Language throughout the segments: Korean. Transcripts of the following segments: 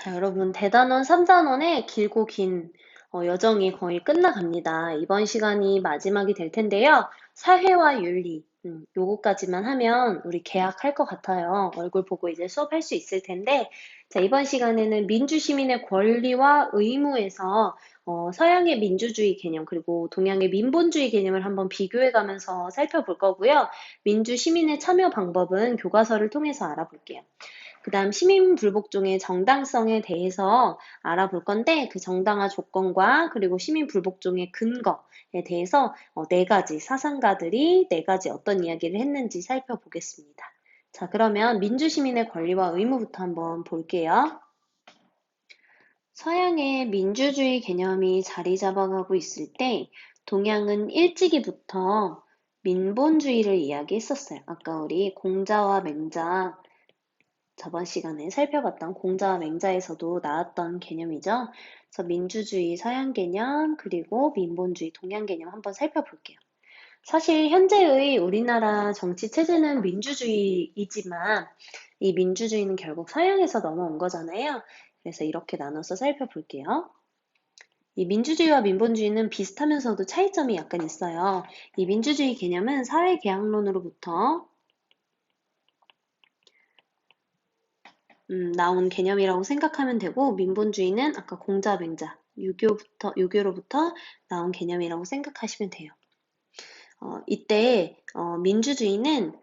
자, 여러분, 대단원 3단원의 길고 긴 여정이 거의 끝나갑니다. 이번 시간이 마지막이 될 텐데요. 사회와 윤리, 요거까지만 하면 우리 개학할 것 같아요. 얼굴 보고 이제 수업할 수 있을 텐데, 자, 이번 시간에는 민주시민의 권리와 의무에서 서양의 민주주의 개념, 그리고 동양의 민본주의 개념을 한번 비교해 가면서 살펴볼 거고요. 민주시민의 참여 방법은 교과서를 통해서 알아볼게요. 그다음 시민 불복종의 정당성에 대해서 알아볼 건데 그 정당화 조건과 그리고 시민 불복종의 근거에 대해서 네 가지 사상가들이 네 가지 어떤 이야기를 했는지 살펴보겠습니다. 자, 그러면 민주시민의 권리와 의무부터 한번 볼게요. 서양의 민주주의 개념이 자리 잡아가고 있을 때 동양은 일찍이부터 민본주의를 이야기했었어요. 아까 우리 공자와 맹자 저번 시간에 살펴봤던 공자와 맹자에서도 나왔던 개념이죠. 그래서 민주주의 서양 개념 그리고 민본주의 동양 개념 한번 살펴볼게요. 사실 현재의 우리나라 정치 체제는 민주주의이지만 이 민주주의는 결국 서양에서 넘어온 거잖아요. 그래서 이렇게 나눠서 살펴볼게요. 이 민주주의와 민본주의는 비슷하면서도 차이점이 약간 있어요. 이 민주주의 개념은 사회계약론으로부터 나온 개념이라고 생각하면 되고 민본주의는 아까 공자, 맹자, 유교로부터 나온 개념이라고 생각하시면 돼요. 이때 민주주의는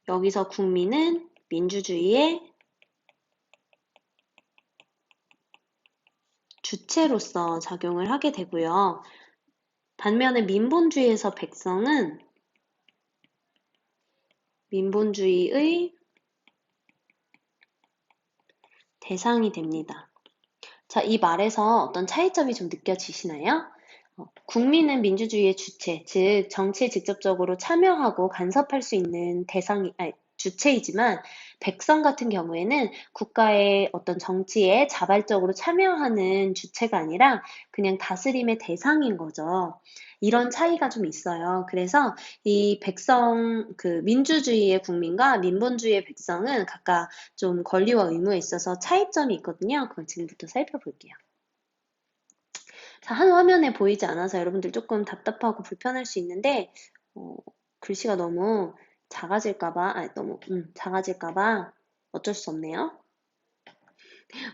여기서 국민은 민주주의의 주체로서 작용을 하게 되고요. 반면에 민본주의에서 백성은 민본주의의 대상이 됩니다. 자, 이 말에서 어떤 차이점이 좀 느껴지시나요? 국민은 민주주의의 주체, 즉 정치에 직접적으로 참여하고 간섭할 수 있는 주체이지만 백성 같은 경우에는 국가의 어떤 정치에 자발적으로 참여하는 주체가 아니라 그냥 다스림의 대상인 거죠. 이런 차이가 좀 있어요. 그래서 이 민주주의의 국민과 민본주의의 백성은 각각 좀 권리와 의무에 있어서 차이점이 있거든요. 그걸 지금부터 살펴볼게요. 자, 한 화면에 보이지 않아서 여러분들 조금 답답하고 불편할 수 있는데, 글씨가 너무 작아질까봐 어쩔 수 없네요.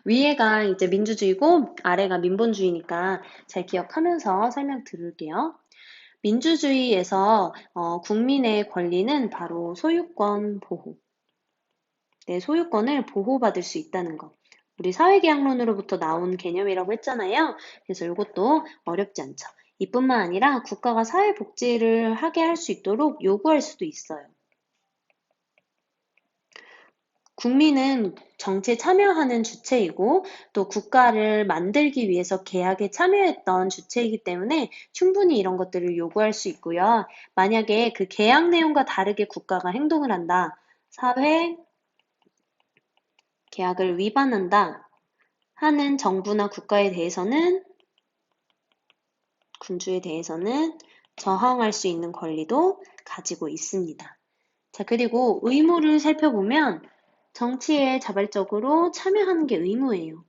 위에가 이제 민주주의고 아래가 민본주의니까 잘 기억하면서 설명 들을게요. 민주주의에서 국민의 권리는 바로 소유권 보호. 내 소유권을 보호받을 수 있다는 것. 우리 사회계약론으로부터 나온 개념이라고 했잖아요. 그래서 이것도 어렵지 않죠. 이뿐만 아니라 국가가 사회복지를 하게 할 수 있도록 요구할 수도 있어요. 국민은 정치에 참여하는 주체이고 또 국가를 만들기 위해서 계약에 참여했던 주체이기 때문에 충분히 이런 것들을 요구할 수 있고요. 만약에 그 계약 내용과 다르게 국가가 행동을 한다. 사회 계약을 위반한다 하는 정부나 군주에 대해서는 저항할 수 있는 권리도 가지고 있습니다. 자, 그리고 의무를 살펴보면 정치에 자발적으로 참여하는 게 의무예요.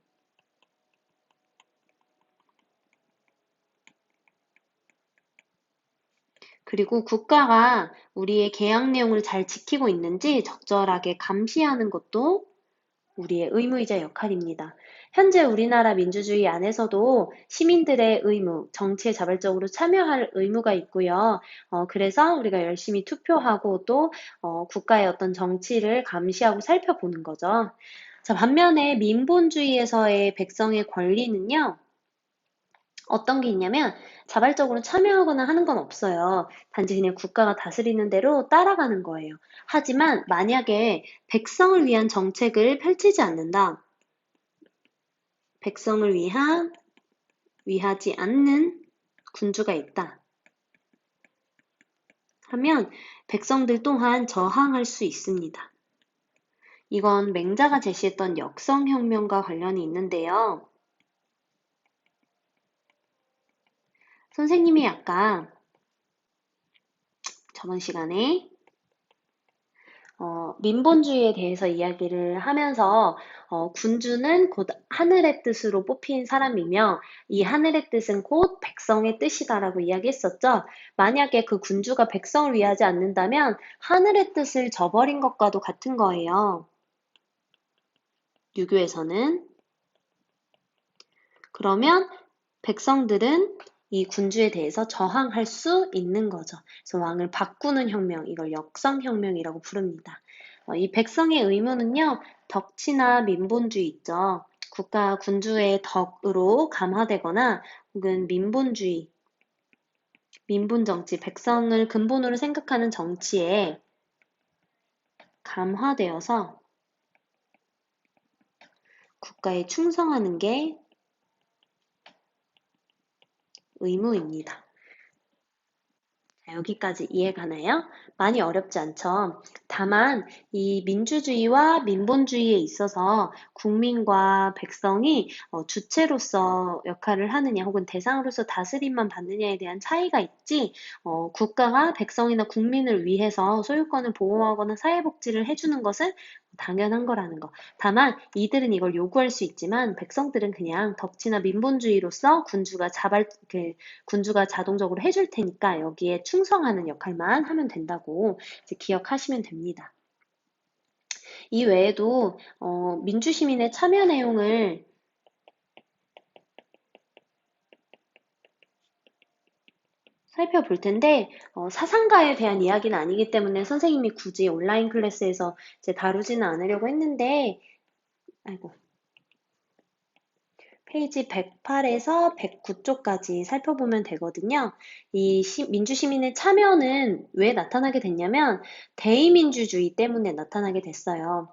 그리고 국가가 우리의 계약 내용을 잘 지키고 있는지 적절하게 감시하는 것도 우리의 의무이자 역할입니다. 현재 우리나라 민주주의 안에서도 시민들의 의무, 정치에 자발적으로 참여할 의무가 있고요. 그래서 우리가 열심히 투표하고 또 국가의 어떤 정치를 감시하고 살펴보는 거죠. 자, 반면에 민본주의에서의 백성의 권리는요. 어떤 게 있냐면 자발적으로 참여하거나 하는 건 없어요. 단지 그냥 국가가 다스리는 대로 따라가는 거예요. 하지만 만약에 백성을 위한 정책을 펼치지 않는다. 백성을 위하지 않는 군주가 있다. 하면 백성들 또한 저항할 수 있습니다. 이건 맹자가 제시했던 역성혁명과 관련이 있는데요. 선생님이 아까 저번 시간에 민본주의에 대해서 이야기를 하면서 군주는 곧 하늘의 뜻으로 뽑힌 사람이며 이 하늘의 뜻은 곧 백성의 뜻이다라고 이야기했었죠. 만약에 그 군주가 백성을 위하지 않는다면 하늘의 뜻을 저버린 것과도 같은 거예요. 유교에서는. 그러면 백성들은 이 군주에 대해서 저항할 수 있는 거죠. 그래서 왕을 바꾸는 혁명, 이걸 역성혁명이라고 부릅니다. 이 백성의 의무는요, 덕치나 민본주의 있죠. 국가 군주의 덕으로 감화되거나 혹은 민본주의, 민본정치, 백성을 근본으로 생각하는 정치에 감화되어서 국가에 충성하는 게 의무입니다. 자, 여기까지 이해가나요? 많이 어렵지 않죠? 다만 이 민주주의와 민본주의에 있어서 국민과 백성이 주체로서 역할을 하느냐 혹은 대상으로서 다스림만 받느냐에 대한 차이가 있지, 국가가 백성이나 국민을 위해서 소유권을 보호하거나 사회복지를 해주는 것은 당연한 거라는 거. 다만 이들은 이걸 요구할 수 있지만 백성들은 그냥 덕치나 민본주의로서 군주가 자동적으로 해줄 테니까 여기에 충성하는 역할만 하면 된다고 이제 기억하시면 됩니다. 이 외에도 민주시민의 참여 내용을 살펴볼 텐데 사상가에 대한 이야기는 아니기 때문에 선생님이 굳이 온라인 클래스에서 이제 다루지는 않으려고 했는데, 아이고, 페이지 108에서 109쪽까지 살펴보면 되거든요. 이 민주시민의 참여는 왜 나타나게 됐냐면 대의민주주의 때문에 나타나게 됐어요.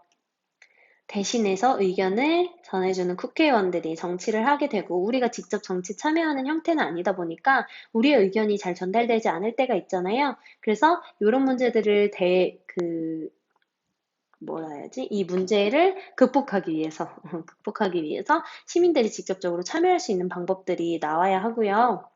대신해서 의견을 전해주는 국회의원들이 정치를 하게 되고 우리가 직접 정치 참여하는 형태는 아니다 보니까 우리의 의견이 잘 전달되지 않을 때가 있잖아요. 그래서 이런 문제들을 뭐라 해야지? 이 문제를 극복하기 위해서 시민들이 직접적으로 참여할 수 있는 방법들이 나와야 하고요.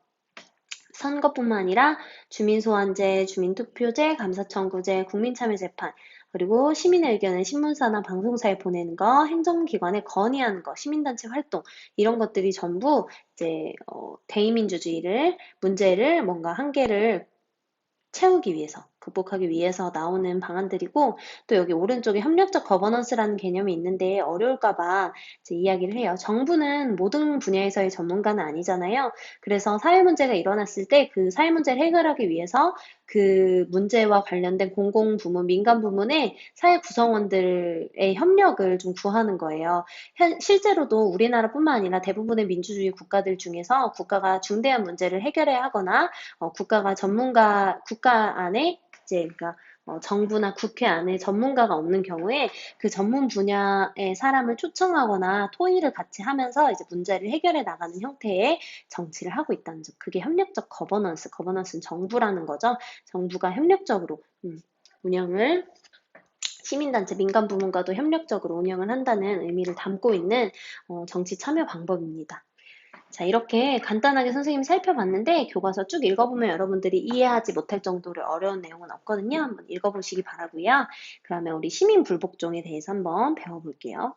선거뿐만 아니라 주민소환제, 주민투표제, 감사청구제, 국민참여재판, 그리고 시민의 의견을 신문사나 방송사에 보내는 거, 행정기관에 건의하는 거, 시민단체 활동, 이런 것들이 전부 이제 문제를 뭔가 한계를 채우기 위해서, 극복하기 위해서 나오는 방안들이고, 또 여기 오른쪽에 협력적 거버넌스라는 개념이 있는데 어려울까봐 이제 이야기를 해요. 정부는 모든 분야에서의 전문가는 아니잖아요. 그래서 사회 문제가 일어났을 때 그 사회 문제를 해결하기 위해서 그 문제와 관련된 공공부문, 민간부문의 사회 구성원들의 협력을 좀 구하는 거예요. 실제로도 우리나라뿐만 아니라 대부분의 민주주의 국가들 중에서 국가가 중대한 문제를 해결해야 하거나 국가 안에 이제 그러니까 정부나 국회 안에 전문가가 없는 경우에 그 전문 분야의 사람을 초청하거나 토의를 같이 하면서 이제 문제를 해결해 나가는 형태의 정치를 하고 있다는 점. 그게 협력적 거버넌스는 정부라는 거죠. 정부가 협력적으로 운영을 시민단체, 민간부문과도 협력적으로 운영을 한다는 의미를 담고 있는 정치 참여 방법입니다. 자, 이렇게 간단하게 선생님이 살펴봤는데 교과서 쭉 읽어보면 여러분들이 이해하지 못할 정도로 어려운 내용은 없거든요. 한번 읽어보시기 바라고요. 그러면 우리 시민불복종에 대해서 한번 배워볼게요.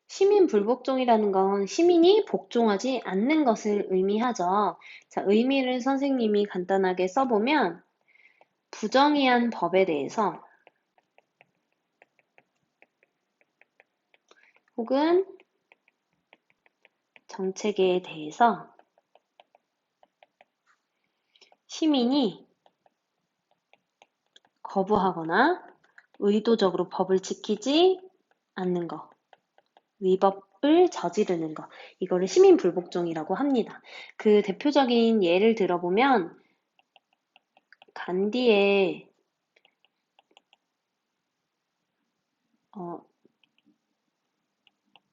시민불복종이라는 건 시민이 복종하지 않는 것을 의미하죠. 자, 의미를 선생님이 간단하게 써보면 부정의한 법에 대해서 혹은 정책에 대해서 시민이 거부하거나 의도적으로 법을 지키지 않는 것, 위법을 저지르는 것, 이거를 시민불복종이라고 합니다. 그 대표적인 예를 들어보면 간디의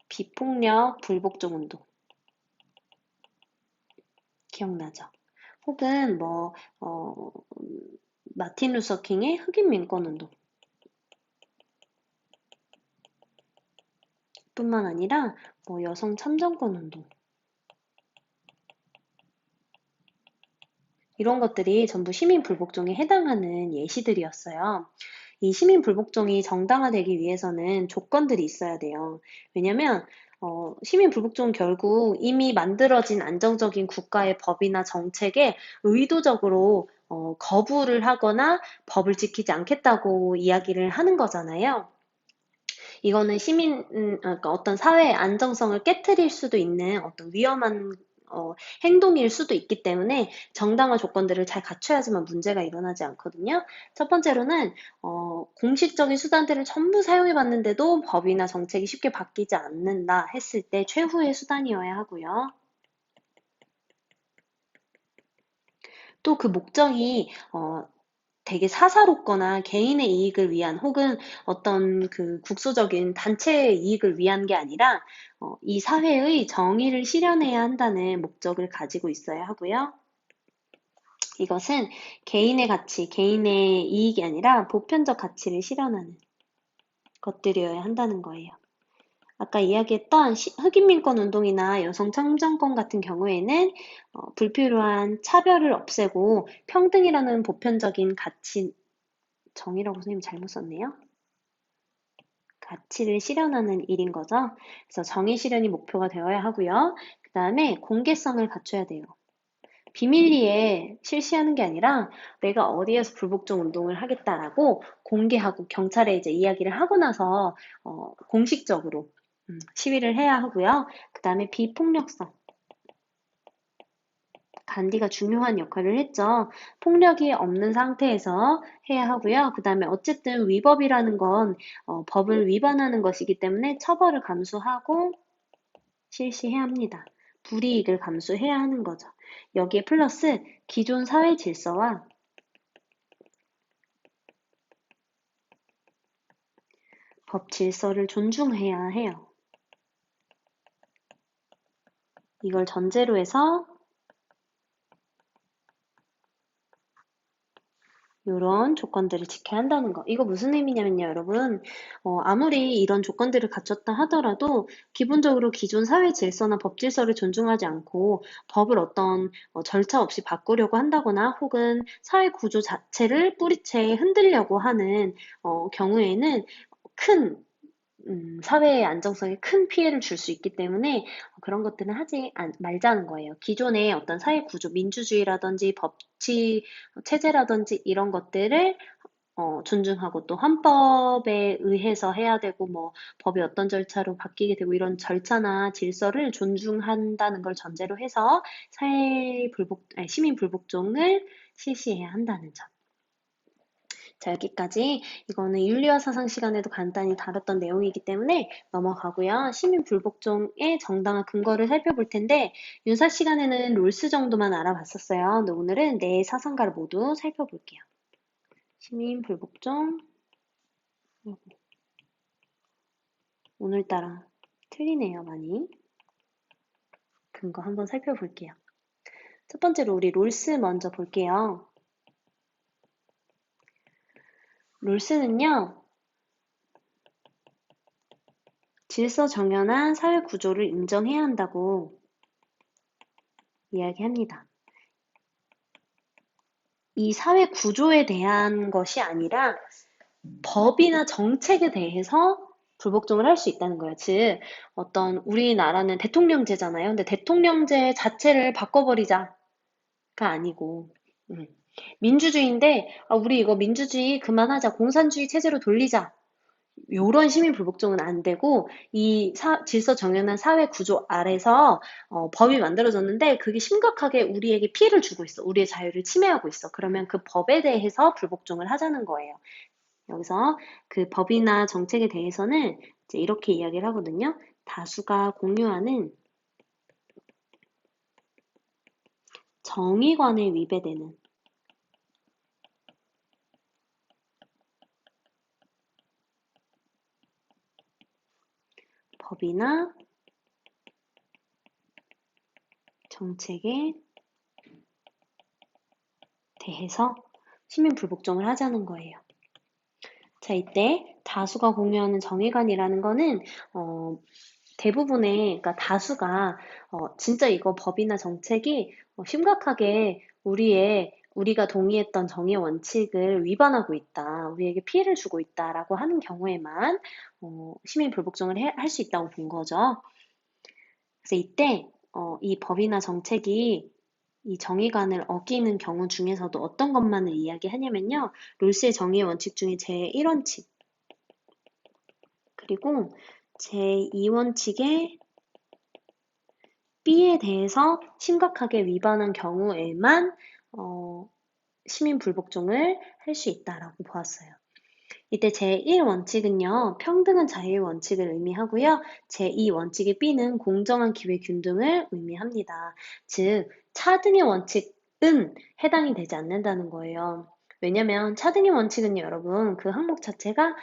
비폭력 불복종 운동 기억나죠? 혹은 마틴 루서 킹의 흑인 민권 운동 뿐만 아니라 여성 참정권 운동 이런 것들이 전부 시민 불복종에 해당하는 예시들이었어요. 이 시민 불복종이 정당화되기 위해서는 조건들이 있어야 돼요. 왜냐면 시민 불복종은 결국 이미 만들어진 안정적인 국가의 법이나 정책에 의도적으로 거부를 하거나 법을 지키지 않겠다고 이야기를 하는 거잖아요. 이거는 그러니까 어떤 사회의 안정성을 깨트릴 수도 있는 어떤 위험한 행동일 수도 있기 때문에 정당화 조건들을 잘 갖춰야지만 문제가 일어나지 않거든요. 첫 번째로는 공식적인 수단들을 전부 사용해 봤는데도 법이나 정책이 쉽게 바뀌지 않는다 했을 때 최후의 수단이어야 하고요. 또 그 목적이 되게 사사롭거나 개인의 이익을 위한 혹은 어떤 그 국소적인 단체의 이익을 위한 게 아니라 이 사회의 정의를 실현해야 한다는 목적을 가지고 있어야 하고요. 이것은 개인의 가치, 개인의 이익이 아니라 보편적 가치를 실현하는 것들이어야 한다는 거예요. 아까 이야기했던 흑인민권 운동이나 여성 참정권 같은 경우에는 불필요한 차별을 없애고 평등이라는 보편적인 가치, 정의라고 선생님 잘못 썼네요. 가치를 실현하는 일인 거죠. 그래서 정의 실현이 목표가 되어야 하고요. 그 다음에 공개성을 갖춰야 돼요. 비밀리에 실시하는 게 아니라 내가 어디에서 불복종 운동을 하겠다라고 공개하고 경찰에 이제 이야기를 하고 나서 공식적으로 시위를 해야 하고요. 그 다음에 비폭력성. 간디가 중요한 역할을 했죠. 폭력이 없는 상태에서 해야 하고요. 그 다음에 어쨌든 위법이라는 건 법을 위반하는 것이기 때문에 처벌을 감수하고 실시해야 합니다. 불이익을 감수해야 하는 거죠. 여기에 플러스 기존 사회 질서와 법 질서를 존중해야 해요. 이걸 전제로 해서 이런 조건들을 지켜야 한다는 거. 이거 무슨 의미냐면요, 여러분. 아무리 이런 조건들을 갖췄다 하더라도 기본적으로 기존 사회 질서나 법 질서를 존중하지 않고 법을 어떤 절차 없이 바꾸려고 한다거나 혹은 사회 구조 자체를 뿌리채 흔들려고 하는 경우에는 큰 사회의 안정성에 큰 피해를 줄 수 있기 때문에 그런 것들은 하지 말자는 거예요. 기존의 어떤 사회 구조, 민주주의라든지 법치 체제라든지 이런 것들을 존중하고 또 헌법에 의해서 해야 되고 뭐 법이 어떤 절차로 바뀌게 되고 이런 절차나 질서를 존중한다는 걸 전제로 해서 시민 불복종을 실시해야 한다는 점. 자, 여기까지 이거는 윤리와 사상 시간에도 간단히 다뤘던 내용이기 때문에 넘어가고요. 시민 불복종의 정당한 근거를 살펴볼 텐데 윤사 시간에는 롤스 정도만 알아봤었어요. 근데 오늘은 네 사상가를 모두 살펴볼게요. 시민 불복종 오늘따라 틀리네요, 많이. 근거 한번 살펴볼게요. 첫 번째로 우리 롤스 먼저 볼게요. 롤스는요, 질서 정연한 사회 구조를 인정해야 한다고 이야기합니다. 이 사회 구조에 대한 것이 아니라 법이나 정책에 대해서 불복종을 할 수 있다는 거예요. 즉, 어떤 우리나라는 대통령제잖아요. 근데 대통령제 자체를 바꿔버리자가 아니고, 민주주의인데, 우리 이거 민주주의 그만하자, 공산주의 체제로 돌리자. 요런 시민 불복종은 안 되고 이 질서 정연한 사회 구조 아래서 법이 만들어졌는데 그게 심각하게 우리에게 피해를 주고 있어. 우리의 자유를 침해하고 있어. 그러면 그 법에 대해서 불복종을 하자는 거예요. 여기서 그 법이나 정책에 대해서는 이제 이렇게 이야기를 하거든요. 다수가 공유하는 정의관에 위배되는 법이나 정책에 대해서 시민 불복종을 하자는 거예요. 자, 이때 다수가 공유하는 정의관이라는 거는 대부분의, 그러니까 다수가 진짜 이거 법이나 정책이 심각하게 우리의 우리가 동의했던 정의 원칙을 위반하고 있다, 우리에게 피해를 주고 있다라고 하는 경우에만 시민 불복종을 할 수 있다고 본 거죠. 그래서 이때 이 법이나 정책이 이 정의관을 어기는 경우 중에서도 어떤 것만을 이야기하냐면요. 롤스의 정의의 원칙 중에 제1원칙, 그리고 제2원칙의 B에 대해서 심각하게 위반한 경우에만 시민 불복종을 할 수 있다라고 보았어요. 이때 제1원칙은요, 평등한 자유의 원칙을 의미하고요. 제2원칙의 B는 공정한 기회 균등을 의미합니다. 즉, 차등의 원칙은 해당이 되지 않는다는 거예요. 왜냐면 차등의 원칙은요, 여러분, 그 항목 자체가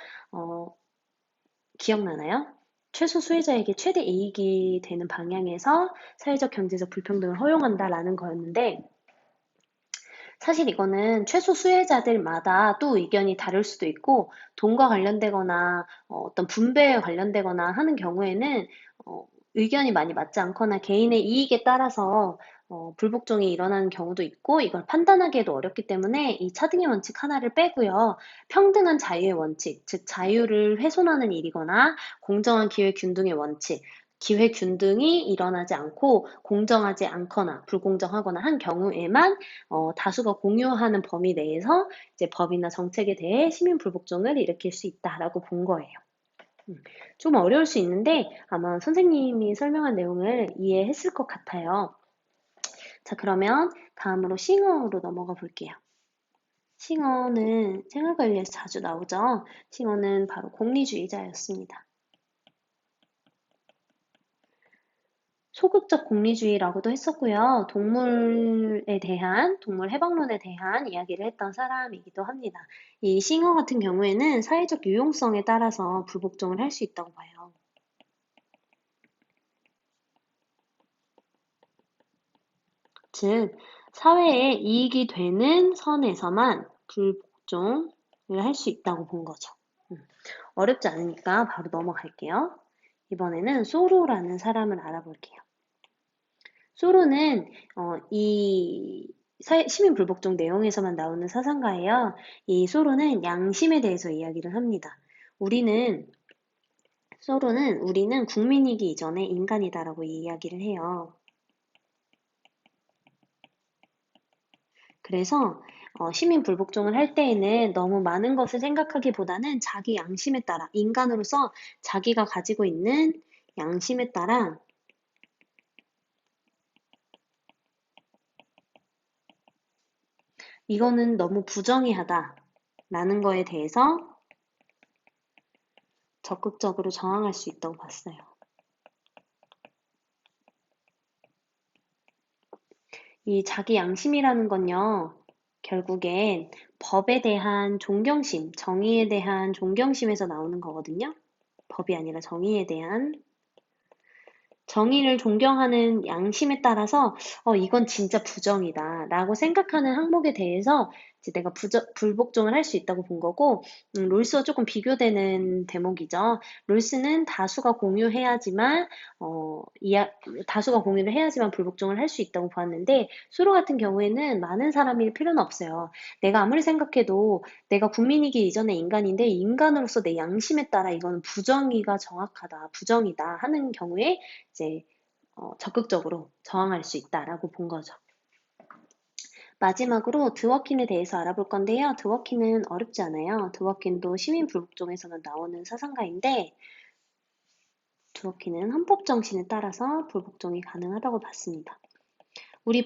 기억나나요? 최소 수혜자에게 최대 이익이 되는 방향에서 사회적 경제적 불평등을 허용한다라는 거였는데, 사실 이거는 최소 수혜자들마다 또 의견이 다를 수도 있고, 돈과 관련되거나 어떤 분배에 관련되거나 하는 경우에는 의견이 많이 맞지 않거나 개인의 이익에 따라서 불복종이 일어나는 경우도 있고, 이걸 판단하기에도 어렵기 때문에 이 차등의 원칙 하나를 빼고요. 평등한 자유의 원칙, 즉 자유를 훼손하는 일이거나 공정한 기회 균등의 원칙, 기회 균등이 일어나지 않고 공정하지 않거나 불공정하거나 한 경우에만 다수가 공유하는 범위 내에서 이제 법이나 정책에 대해 시민 불복종을 일으킬 수 있다라고 본 거예요. 좀 어려울 수 있는데 아마 선생님이 설명한 내용을 이해했을 것 같아요. 자, 그러면 다음으로 싱어로 넘어가 볼게요. 싱어는 생활관리에서 자주 나오죠. 싱어는 바로 공리주의자였습니다. 소극적 공리주의라고도 했었고요. 동물 해방론에 대한 이야기를 했던 사람이기도 합니다. 이 싱어 같은 경우에는 사회적 유용성에 따라서 불복종을 할 수 있다고 봐요. 즉, 사회에 이익이 되는 선에서만 불복종을 할 수 있다고 본 거죠. 어렵지 않으니까 바로 넘어갈게요. 이번에는 소로라는 사람을 알아볼게요. 소로는 이 시민 불복종 내용에서만 나오는 사상가예요. 이 소로는 양심에 대해서 이야기를 합니다. 우리는 국민이기 이전에 인간이다라고 이야기를 해요. 그래서 시민 불복종을 할 때에는 너무 많은 것을 생각하기보다는 자기 양심에 따라, 인간으로서 자기가 가지고 있는 양심에 따라 이거는 너무 부정의하다 라는 거에 대해서 적극적으로 저항할 수 있다고 봤어요. 이 자기 양심이라는 건요, 결국엔 법에 대한 존경심, 정의에 대한 존경심에서 나오는 거거든요. 법이 아니라 정의를 존경하는 양심에 따라서 이건 진짜 부정이다 라고 생각하는 항목에 대해서 이제 내가 불복종을 할 수 있다고 본 거고, 롤스와 조금 비교되는 대목이죠. 롤스는 다수가 공유를 해야지만 불복종을 할 수 있다고 보았는데, 수로 같은 경우에는 많은 사람일 필요는 없어요. 내가 아무리 생각해도 내가 국민이기 이전의 인간인데 인간으로서 내 양심에 따라 이거는 부정의가 정확하다, 부정이다 하는 경우에 이제 적극적으로 저항할 수 있다라고 본 거죠. 마지막으로 드워킨에 대해서 알아볼 건데요. 드워킨은 어렵지 않아요. 드워킨도 시민 불복종에서는 나오는 사상가인데, 드워킨은 헌법 정신에 따라서 불복종이 가능하다고 봤습니다. 우리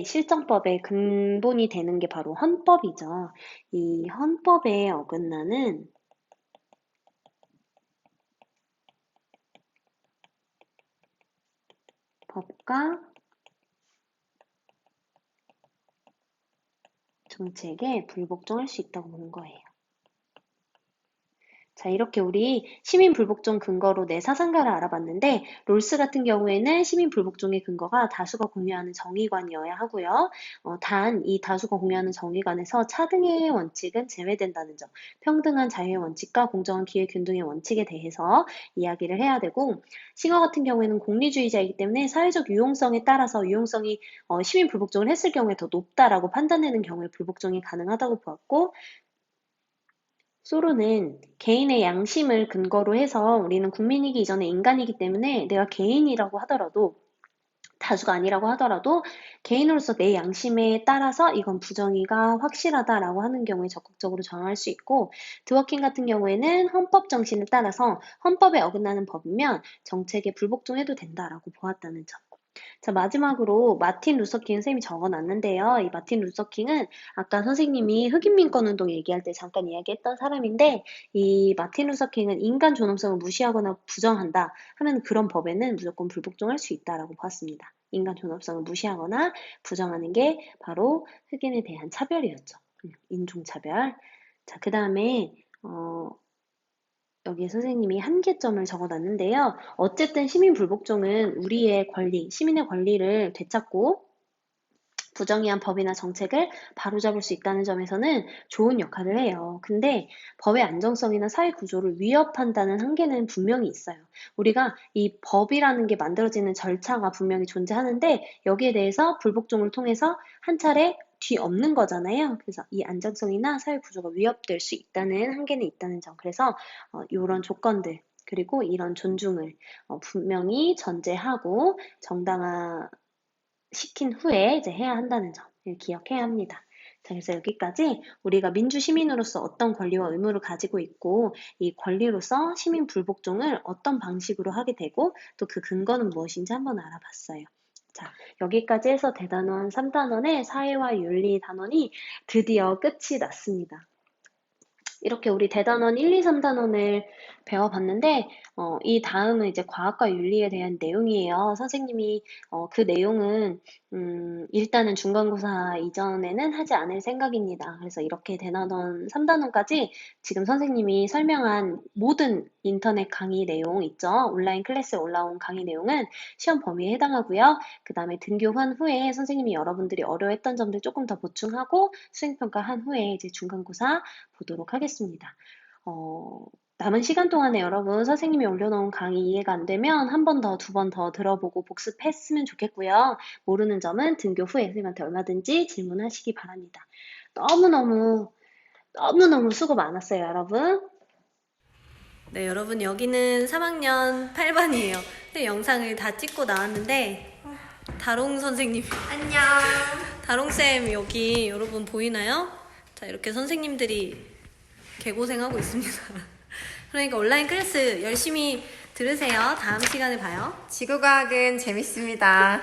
실정법의 근본이 되는 게 바로 헌법이죠. 이 헌법에 어긋나는 법과 정책에 불복종할 수 있다고 보는 거예요. 자, 이렇게 우리 시민 불복종 근거로 내 사상가를 알아봤는데, 롤스 같은 경우에는 시민 불복종의 근거가 다수가 공유하는 정의관이어야 하고요. 단, 이 다수가 공유하는 정의관에서 차등의 원칙은 제외된다는 점, 평등한 자유의 원칙과 공정한 기회 균등의 원칙에 대해서 이야기를 해야 되고, 싱어 같은 경우에는 공리주의자이기 때문에 사회적 유용성에 따라서 유용성이 시민 불복종을 했을 경우에 더 높다라고 판단되는 경우에 불복종이 가능하다고 보았고, 소로는 개인의 양심을 근거로 해서 우리는 국민이기 이전에 인간이기 때문에 내가 개인이라고 하더라도 다수가 아니라고 하더라도 개인으로서 내 양심에 따라서 이건 부정의가 확실하다라고 하는 경우에 적극적으로 저항할 수 있고 드워킹 같은 경우에는 헌법 정신에 따라서 헌법에 어긋나는 법이면 정책에 불복종해도 된다라고 보았다는 점. 자, 마지막으로 마틴 루서킹 선생님이 적어놨는데요. 이 마틴 루서킹은 아까 선생님이 흑인 민권 운동 얘기할 때 잠깐 이야기했던 사람인데 이 마틴 루서킹은 인간 존엄성을 무시하거나 부정한다 하면 그런 법에는 무조건 불복종할 수 있다라고 보았습니다. 인간 존엄성을 무시하거나 부정하는 게 바로 흑인에 대한 차별이었죠. 인종차별. 자, 그 다음에 여기에 선생님이 한계점을 적어놨는데요. 어쨌든 시민 불복종은 우리의 권리, 시민의 권리를 되찾고 부정의한 법이나 정책을 바로잡을 수 있다는 점에서는 좋은 역할을 해요. 근데 법의 안정성이나 사회 구조를 위협한다는 한계는 분명히 있어요. 우리가 이 법이라는 게 만들어지는 절차가 분명히 존재하는데 여기에 대해서 불복종을 통해서 한 차례 뒤엎는 거잖아요. 그래서 이 안정성이나 사회 구조가 위협될 수 있다는 한계는 있다는 점. 그래서 이런 조건들 그리고 이런 존중을 분명히 전제하고 정당화 시킨 후에 이제 해야 한다는 점을 기억해야 합니다. 자, 그래서 여기까지 우리가 민주시민으로서 어떤 권리와 의무를 가지고 있고 이 권리로서 시민 불복종을 어떤 방식으로 하게 되고 또 그 근거는 무엇인지 한번 알아봤어요. 자, 여기까지 해서 대단원 3단원의 사회와 윤리 단원이 드디어 끝이 났습니다. 이렇게 우리 대단원 1, 2, 3단원을 배워봤는데 이 다음은 이제 과학과 윤리에 대한 내용이에요. 선생님이 그 내용은 일단은 중간고사 이전에는 하지 않을 생각입니다. 그래서 이렇게 대단원 3단원까지 지금 선생님이 설명한 모든 인터넷 강의 내용 있죠. 온라인 클래스에 올라온 강의 내용은 시험 범위에 해당하고요. 그 다음에 등교한 후에 선생님이 여러분들이 어려워했던 점들 조금 더 보충하고 수행평가 한 후에 이제 중간고사 보도록 하겠습니다. 남은 시간 동안에 여러분 선생님이 올려놓은 강의 이해가 안 되면 한 번 더, 두 번 더 들어보고 복습했으면 좋겠고요. 모르는 점은 등교 후에 선생님한테 얼마든지 질문하시기 바랍니다. 너무너무 수고 많았어요, 여러분. 네, 여러분 여기는 3학년 8반이에요. 근데 영상을 다 찍고 나왔는데 다롱 선생님 안녕. 다롱쌤 여기 여러분 보이나요? 자, 이렇게 선생님들이 개고생하고 있습니다. 그러니까 온라인 클래스 열심히 들으세요. 다음 시간에 봐요. 지구과학은 재밌습니다.